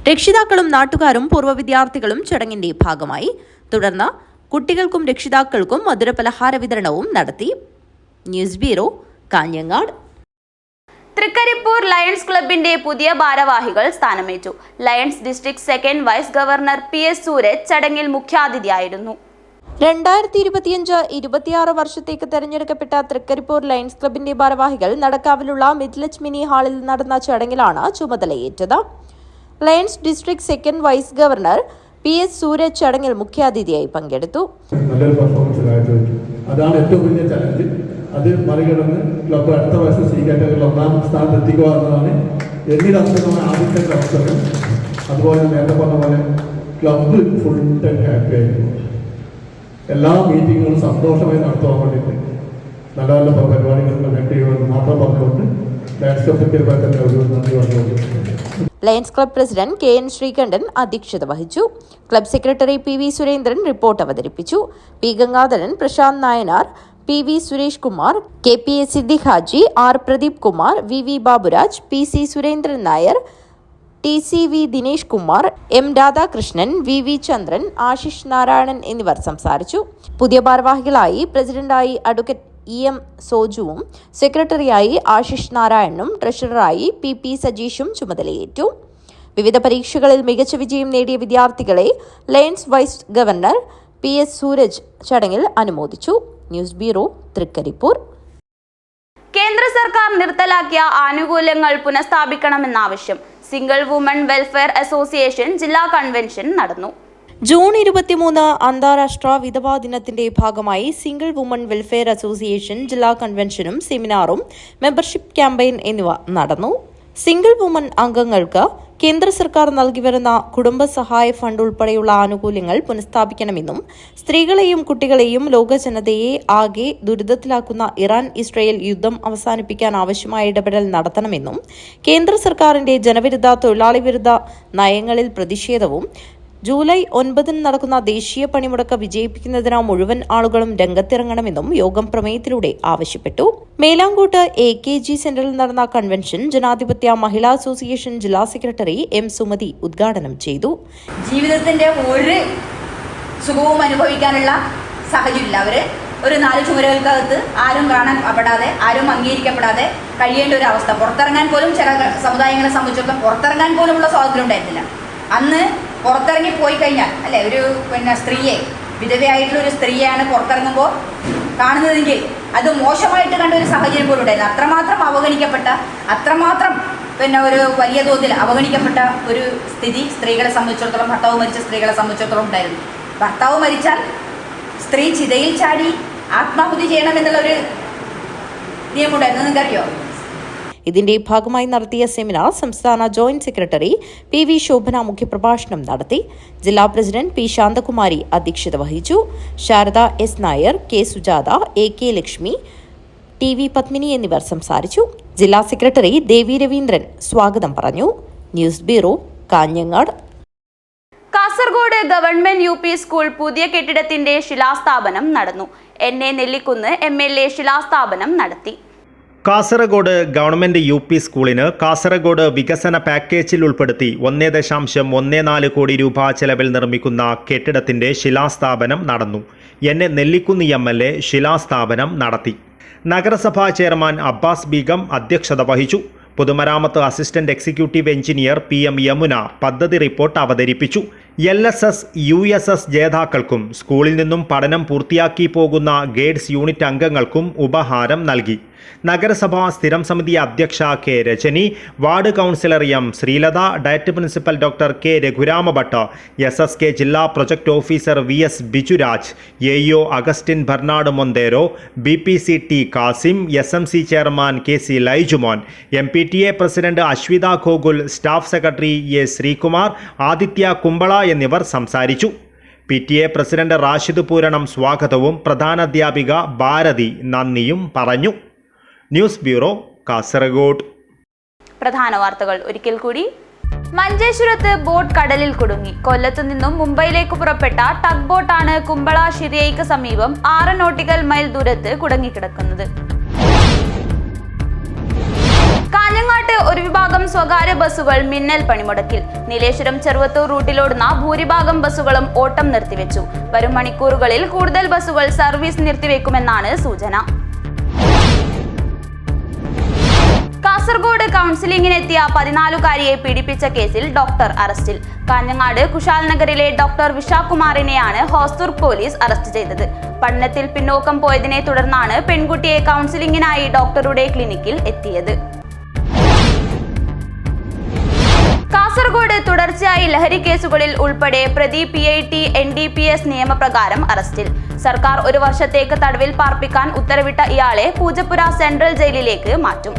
രക്ഷിതാക്കളും നാട്ടുകാരും പൂർവ്വ വിദ്യാർത്ഥികളും ചടങ്ങിന്റെ ഭാഗമായി. തുടർന്ന് കുട്ടികൾക്കും രക്ഷിതാക്കൾക്കും മധുരപലഹാര വിതരണവും നടത്തി. News bureau, Kanhangad. Trikaripur lions ക്ലബിന്റെ പുതിയ ഭാരവാഹികൾ സ്ഥാനമേറ്റു. Lions district second vice governor PS Sooraj ചടങ്ങിൽ മുഖ്യാതിഥിയായിരുന്നു. 2025-26 വർഷത്തേക്ക് തെരഞ്ഞെടുക്കപ്പെട്ട തൃക്കരിപ്പൂർ ലയൺസ് ക്ലബിന്റെ ഭാരവാഹികൾ നടക്കാവിലുള്ള മിഡ്ലച്ച് മിനി ഹാളിൽ നടന്ന ചടങ്ങിലാണ് ചുമതലയേറ്റത്. Lions district second vice governor PS Sooraj ചടങ്ങിൽ മുഖ്യാതിഥിയായി പങ്കെടുത്തു. നല്ലൊരു പെർഫോമൻസ് കാഴ്ചവെച്ചു. അതാണ് ഏറ്റവും വലിയ ചലഞ്ച്. അത് മറികടന്ന് ക്ലബ്ബ് അടുത്ത വർഷം C കാറ്റഗറിയിൽ 1ാം സ്ഥാനത്ത് എത്തിക്കുക എന്നതാണ് എന്നിടത്തോളം ആദ്യത്തെ അവസരം. അതുപോലെ നേരത്തെ പറഞ്ഞ പോലെ ക്ലബ്ബ് ഫുൾ ടൈം ഹാപ്പി ആയിരുന്നു. എല്ലാ മീറ്റിങ്ങുകളും സന്തോഷമായി നടത്തുവാൻ വേണ്ടിയിട്ട് നല്ല നല്ല പരിപാടികൾ കണ്ടക്ട് ചെയ്യുമെന്ന് മാത്രം പറഞ്ഞുകൊണ്ട് ലയൺസ് ക്ലബിന്റെ തന്നെ ഒരു നന്ദി പറഞ്ഞുകൊണ്ട് lions club president KN Sreekantan അധ്യക്ഷത വഹിച്ചു. Club secretary PV Surendran report അവതരിപ്പിച്ചു. P Gangadharan, Prashanth Nayanar, PV Suresh Kumar, KPA Siddique Haji, R Pradeep Kumar, VV Baburaj, PC Surendran Nair, TCV Dinesh Kumar, M Radhakrishnan, VV Chandran, Ashish Narayanan എന്നിവർ സംസാരിച്ചു. പുതിയ ഭാരവാഹികളായി പ്രസിഡന്റായി അഡ്വക്കേറ്റ് EM സോജുവും സെക്രട്ടറിയായി ആശിഷ് നാരായണനും ട്രഷററായി PP സജീഷും ചുമതലയേറ്റു. വിവിധ പരീക്ഷകളിൽ മികച്ച വിജയം നേടിയ വിദ്യാർത്ഥികളെ lions vice governor PS Sooraj ചടങ്ങിൽ അനുമോദിച്ചു. News bureau, Trikaripur. കേന്ദ്ര സർക്കാർ നിർത്തലാക്കിയ ആനുകൂല്യങ്ങൾ പുനഃസ്ഥാപിക്കണമെന്ന ആവശ്യം. സിംഗിൾ വുമൺ വെൽഫെയർ അസോസിയേഷൻ ജില്ലാ കൺവെൻഷൻ നടന്നു. ജൂൺ 23 അന്താരാഷ്ട്ര വിധവാ ദിനത്തിന്റെ ഭാഗമായി സിംഗിൾ വുമൺ വെൽഫെയർ അസോസിയേഷൻ ജില്ലാ കൺവെൻഷനും സെമിനാറും മെമ്പർഷിപ്പ് ക്യാമ്പയിൻ എന്നിവ നടന്നു. സിംഗിൾ വുമൺ അംഗങ്ങൾക്ക് കേന്ദ്ര സർക്കാർ നൽകിവരുന്ന കുടുംബസഹായ ഫണ്ട് ഉൾപ്പെടെയുള്ള ആനുകൂല്യങ്ങൾ പുനഃസ്ഥാപിക്കണമെന്നും സ്ത്രീകളെയും കുട്ടികളെയും ലോകജനതയെ ആകെ ദുരിതത്തിലാക്കുന്ന ഇറാൻ-ഇസ്രയേൽ യുദ്ധം അവസാനിപ്പിക്കാൻ ആവശ്യമായ ഇടപെടൽ നടത്തണമെന്നും കേന്ദ്ര സർക്കാരിന്റെ ജനവിരുദ്ധ തൊഴിലാളി വിരുദ്ധ നയങ്ങളിൽ പ്രതിഷേധവും ജൂലൈ 9 നടക്കുന്ന ദേശീയ പണിമുടക്ക് വിജയിപ്പിക്കുന്നതിന് മുഴുവൻ ആളുകളും രംഗത്തിറങ്ങണമെന്നും യോഗം പ്രമേയത്തിലൂടെ ആവശ്യപ്പെട്ടു. മേലാങ്കോട്ട് AKG സെന്ററിൽ നടന്ന കൺവെൻഷൻ ജനാധിപത്യ മഹിളാ അസോസിയേഷൻ ജില്ലാ സെക്രട്ടറി M. സുമതി ഉദ്ഘാടനം ചെയ്തു. ജീവിതത്തിന്റെ ഒരു സുഖവും അനുഭവിക്കാനുള്ള സാഹചര്യമില്ല. അവര് ഒരു 4 ചുമരുകൾക്കകത്ത് ആരും കാണപ്പെടാതെ ആരും അംഗീകരിക്കപ്പെടാതെ കഴിയേണ്ട ഒരു അവസ്ഥ. പുറത്തിറങ്ങാൻ പോലും ചില സമുദായങ്ങളെ സംബന്ധിച്ചിടത്തോളം പുറത്തിറങ്ങാൻ പോലുമുള്ള സ്വാതന്ത്ര്യം ഉണ്ടായിരുന്നില്ല. അന്ന് പുറത്തിറങ്ങി പോയി കഴിഞ്ഞാൽ അല്ലെ ഒരു സ്ത്രീയെ വിധവയായിട്ടുള്ള ഒരു സ്ത്രീയാണ് പുറത്തിറങ്ങുമ്പോൾ കാണുന്നതെങ്കിൽ അത് മോശമായിട്ട് കണ്ട ഒരു സാഹചര്യം പോലും ഉണ്ടായിരുന്നു. അത്രമാത്രം അവഗണിക്കപ്പെട്ട അത്രമാത്രം ഒരു വലിയ തോതിൽ അവഗണിക്കപ്പെട്ട ഒരു സ്ഥിതി സ്ത്രീകളെ സംബന്ധിച്ചിടത്തോളം ഭർത്താവ് മരിച്ച സ്ത്രീകളെ സംബന്ധിച്ചിടത്തോളം ഉണ്ടായിരുന്നു. ഭർത്താവ് മരിച്ചാൽ സ്ത്രീ ചിതയിൽ ചാടി ആത്മാഹുതി ചെയ്യണമെന്നുള്ള ഒരു നിയമമുണ്ടായിരുന്നു. നിങ്ങൾക്കറിയോ? ഇതിന്റെ ഭാഗമായി നടത്തിയ സെമിനാർ സംസ്ഥാന ജോയിന്റ് സെക്രട്ടറി PV ശോഭന മുഖ്യപ്രഭാഷണം നടത്തി. ജില്ലാ പ്രസിഡന്റ് P. ശാന്തകുമാരി അധ്യക്ഷത വഹിച്ചു. Sharada S. Nair, K. Sujatha, AK. Lakshmi, TV. Padmini എന്നിവർ സംസാരിച്ചു. ജില്ലാ സെക്രട്ടറി ദേവി രവീന്ദ്രൻ സ്വാഗതം പറഞ്ഞു. News bureau, Kanhangad. Kasaragod government UP school പുതിയ കെട്ടിടത്തിന്റെ ശിലാസ്ഥാപനം നടന്നു. NA നെല്ലിക്കുന്ന് MLA ശിലാസ്ഥാപനം നടത്തി. കാസർഗോഡ് ഗവൺമെന്റ് UP സ്കൂളിന് കാസർഗോഡ് വികസന പാക്കേജിൽ ഉൾപ്പെടുത്തി 1.14 കോടി രൂപ ചെലവിൽ നിർമ്മിക്കുന്ന കെട്ടിടത്തിന്റെ ശിലാസ്ഥാപനം നടന്നു. NA നെല്ലിക്കുന്ന് MLA ശിലാസ്ഥാപനം നടത്തി. നഗരസഭാ ചെയർമാൻ അബ്ബാസ് ബീഗം അധ്യക്ഷത വഹിച്ചു. പൊതുമരാമത്ത് assistant executive engineer PM Yamuna പദ്ധതി റിപ്പോർട്ട് അവതരിപ്പിച്ചു. LSS USS ജേതാക്കൾക്കും സ്കൂളിൽ നിന്നും പഠനം പൂർത്തിയാക്കി പോകുന്ന ഗൈഡ്സ് യൂണിറ്റ് അംഗങ്ങൾക്കും ഉപഹാരം നൽകി. നഗരസഭാ സ്ഥിരം സമിതി അധ്യക്ഷ K. Rajani, ward councillor M. Sreelatha, diet principal doctor K. Raghuramabhatt, SSK ജില്ലാ project officer VS Bijuraj, AO Augustine Bernard Monteiro, BPC T. Kasim, SMC chairman KC Laijumon, MPTA president Ashwitha Gokul, staff secretary A. Sreekumar, Aditya Kumbla എന്നിവർ സംസാരിച്ചു. PTA പ്രസിഡന്റ് റാഷിദ് പൂരണം സ്വാഗതവും പ്രധാനാധ്യാപിക ഭാരതി നന്ദിയും പറഞ്ഞു. News bureau, Kasaragod. പ്രധാന വാർത്തകൾ ഒരിക്കൽ കൂടി. മഞ്ചേശ്വരത്ത് ബോട്ട് കടലിൽ കുടുങ്ങി. കൊല്ലത്തു നിന്നും മുംബൈയിലേക്ക് പുറപ്പെട്ട ടഗ് ബോട്ടാണ് കുമ്പള ഷിരിയയ്ക്ക് സമീപം 6 നോട്ടിക്കൽ മൈൽ ദൂരത്ത് കുടുങ്ങിക്കിടക്കുന്നത്. കാഞ്ഞങ്ങാട്ട് ഒരു വിഭാഗം സ്വകാര്യ ബസ്സുകൾ മിന്നൽ പണിമുടക്കിൽ. നീലേശ്വരം ചെറുവത്തൂർ റൂട്ടിലോടുന്ന ഭൂരിഭാഗം ബസ്സുകളും ഓട്ടം നിർത്തിവെച്ചു. വരും മണിക്കൂറുകളിൽ കൂടുതൽ ബസ്സുകൾ സർവീസ് നിർത്തിവെക്കുമെന്നാണ് സൂചന. കാസർഗോഡ് കൗൺസിലിംഗിനെത്തിയ 14-കാരിയെ പീഡിപ്പിച്ച കേസിൽ ഡോക്ടർ അറസ്റ്റിൽ. കാഞ്ഞങ്ങാട് കുശാൽ നഗറിലെ ഡോക്ടർ വിശാഖുമാറിനെയാണ് ഹോസ്ദുർഗ് പോലീസ് അറസ്റ്റ് ചെയ്തത്. പഠനത്തിൽ പിന്നോക്കം പോയതിനെ തുടർന്നാണ് പെൺകുട്ടിയെ കൗൺസിലിംഗിനായി ഡോക്ടറുടെ ക്ലിനിക്കിൽ എത്തിയത്. കാസർഗോഡ് തുടർച്ചയായി ലഹരി കേസുകളിൽ ഉൾപ്പെടെ പ്രതി PIT NDPS നിയമപ്രകാരം അറസ്റ്റിൽ. സർക്കാർ 1 വർഷത്തേക്ക് തടവിൽ പാർപ്പിക്കാൻ ഉത്തരവിട്ട ഇയാളെ പൂജപ്പുര സെൻട്രൽ ജയിലിലേക്ക് മാറ്റും.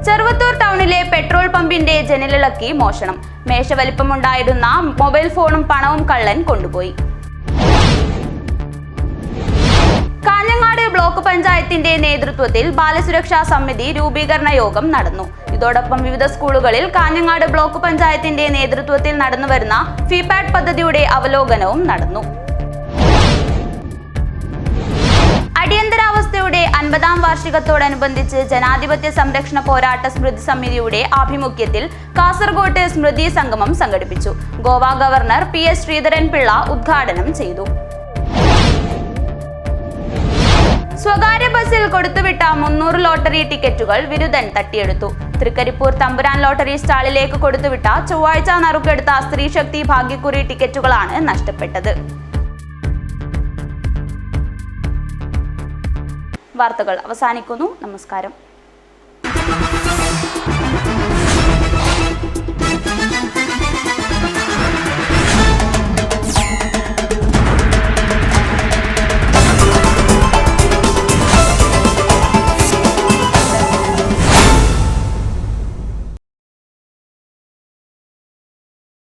ചെറുവത്തൂർ ടൗണിലെ പെട്രോൾ പമ്പിന്റെ ജനലിളക്കി മോഷണം. മേശവലിപ്പമുണ്ടായിരുന്ന മൊബൈൽ ഫോണും പണവും കള്ളൻ കൊണ്ടുപോയി. കാഞ്ഞങ്ങാട് ബ്ലോക്ക് പഞ്ചായത്തിന്റെ നേതൃത്വത്തിൽ ബാലസുരക്ഷാ സമിതി രൂപീകരണ യോഗം നടന്നു. ഇതോടൊപ്പം വിവിധ സ്കൂളുകളിൽ കാഞ്ഞങ്ങാട് ബ്ലോക്ക് പഞ്ചായത്തിന്റെ നേതൃത്വത്തിൽ നടന്നുവരുന്ന ഫിപാഡ് പദ്ധതിയുടെ അവലോകനവും നടന്നു. അടിയന്തരാവസ്ഥയുടെ 50ാം വാർഷികത്തോടനുബന്ധിച്ച് ജനാധിപത്യ സംരക്ഷണ പോരാട്ട സ്മൃതി സമിതിയുടെ ആഭിമുഖ്യത്തിൽ കാസർഗോഡ് സ്മൃതി സംഗമം സംഘടിപ്പിച്ചു. ഗോവ ഗവർണർ PS ശ്രീധരൻപിള്ള ഉദ്ഘാടനം ചെയ്തു. സ്വകാര്യ ബസ്സിൽ കൊടുത്തുവിട്ട 300 ലോട്ടറി ടിക്കറ്റുകൾ വിരുദ്ധൻ തട്ടിയെടുത്തു. തൃക്കരിപ്പൂർ തമ്പുരാൻ ലോട്ടറി സ്റ്റാളിലേക്ക് കൊടുത്തുവിട്ട ചൊവ്വാഴ്ച നറുക്കെടുത്ത സ്ത്രീശക്തി ഭാഗ്യക്കുറി ടിക്കറ്റുകളാണ് നഷ്ടപ്പെട്ടത്. വാർത്തകൾ അവസാനിക്കുന്നു. നമസ്കാരം.